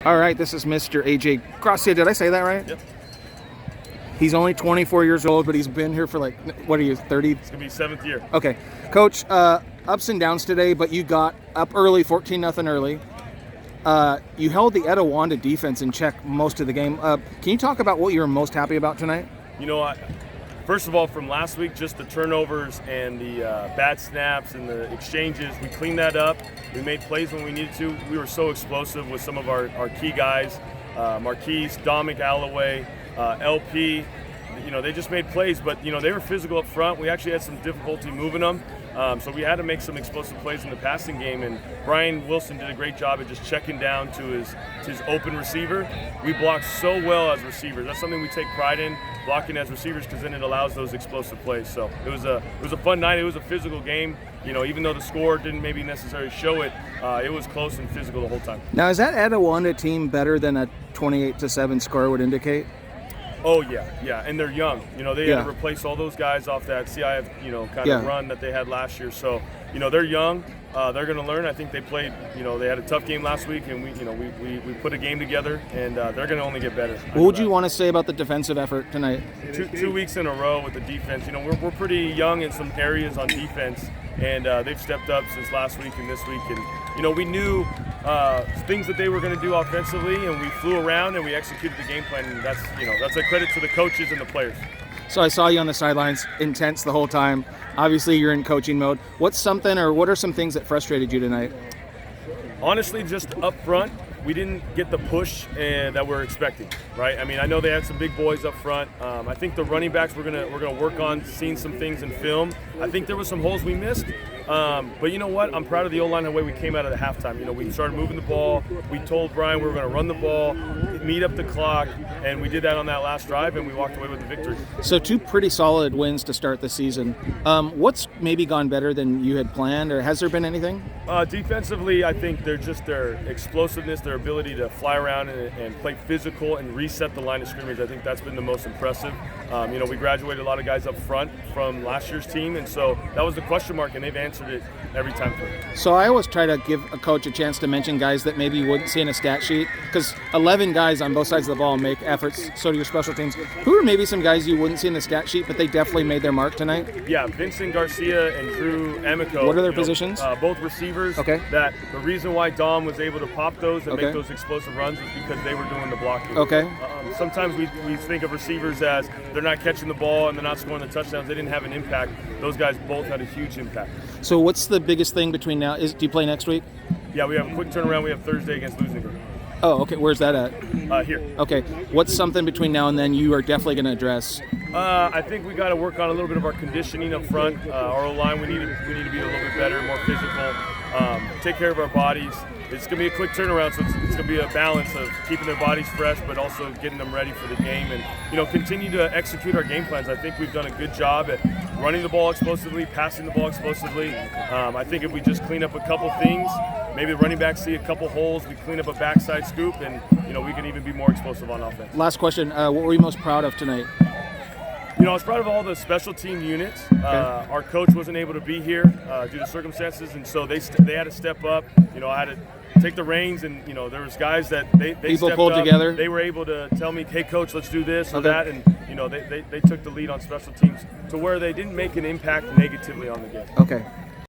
All right, this is Mr. AJ Gracia. Did I say that right? Yep. He's only 24 years old, but he's been here for what are you, 30? It's going to be 7th year. Okay. Coach, ups and downs today, but you got up early, 14-0 early. You held the Etowanda defense in check most of the game. Can you talk about what you were most happy about tonight? You know, first of all, from last week, just the turnovers and the bad snaps and the exchanges, we cleaned that up. We made plays when we needed to. We were so explosive with some of our key guys, Marquise, Dominic Alloway, LP. You know, they just made plays, but, you know, they were physical up front. We actually had some difficulty moving them. So we had to make some explosive plays in the passing game, and Brian Wilson did a great job at just checking down to his open receiver. We blocked so well as receivers. That's something we take pride in, blocking as receivers, because then it allows those explosive plays. So it was a fun night. It was a physical game. You know, even though the score didn't maybe necessarily show it, it was close and physical the whole time. Now, is that Etowanda team better than a 28-7 score would indicate? Oh, yeah, and they're young. You know, they had to replace all those guys off that CIF, you know, kind of run that they had last year. So, you know, they're young. They're going to learn. I think they played, you know, they had a tough game last week, and we put a game together, and they're going to only get better. What would you want to say about the defensive effort tonight? Two weeks in a row with the defense. You know, we're pretty young in some areas on defense, and they've stepped up since last week and this week. And, you know, we knew things that they were going to do offensively, and we flew around and we executed the game plan. And that's a credit to the coaches and the players. So I saw you on the sidelines, intense the whole time. Obviously, you're in coaching mode. What are some things that frustrated you tonight? Honestly, just up front, we didn't get the push that we're expecting, right? I mean, I know they had some big boys up front. I think the running backs we're gonna work on seeing some things in film. I think there were some holes we missed. But you know what? I'm proud of the O-line, the way we came out of the halftime. You know, we started moving the ball. We told Brian we were going to run the ball, meet up the clock, and we did that on that last drive, and we walked away with the victory. So 2 pretty solid wins to start the season. What's maybe gone better than you had planned, or has there been anything? Defensively, I think their explosiveness, their ability to fly around and play physical and reset the line of scrimmage. I think that's been the most impressive. You know, we graduated a lot of guys up front from last year's team, and so that was the question mark, and they've answered it every time for me. So I always try to give a coach a chance to mention guys that maybe you wouldn't see in a stat sheet, because 11 guys on both sides of the ball make efforts, so do your special teams. Who are maybe some guys you wouldn't see in the stat sheet, but they definitely made their mark tonight? Yeah, Vincent Garcia and Drew Amico. What are their positions? Both receivers. Okay. That the reason why Dom was able to pop those and make those explosive runs is because they were doing the blocking. Okay. Sometimes we think of receivers as they're not catching the ball and they're not scoring the touchdowns. They didn't have an impact. Those guys both had a huge impact. So what's the biggest thing between now? Do you play next week? Yeah, we have a quick turnaround. We have Thursday against Louisville. Oh, okay. Where's that at? Here. Okay. What's something between now and then you are definitely going to address? I think we got to work on a little bit of our conditioning up front. Our O-line, we need to be a little bit better, more physical, take care of our bodies. It's going to be a quick turnaround, so it's going to be a balance of keeping their bodies fresh, but also getting them ready for the game, and continue to execute our game plans. I think we've done a good job at running the ball explosively, passing the ball explosively. I think if we just clean up a couple things, maybe the running backs see a couple holes, we clean up a backside scoop, and we can even be more explosive on offense. Last question: what were you most proud of tonight? I was proud of all the special team units. Okay. Our coach wasn't able to be here due to circumstances, and so they had to step up. I had to take the reins, and there was guys that they people stepped pulled up. together. They were able to tell me, "Hey, coach, let's do this or that," and they took the lead on special teams to where they didn't make an impact negatively on the game. Okay.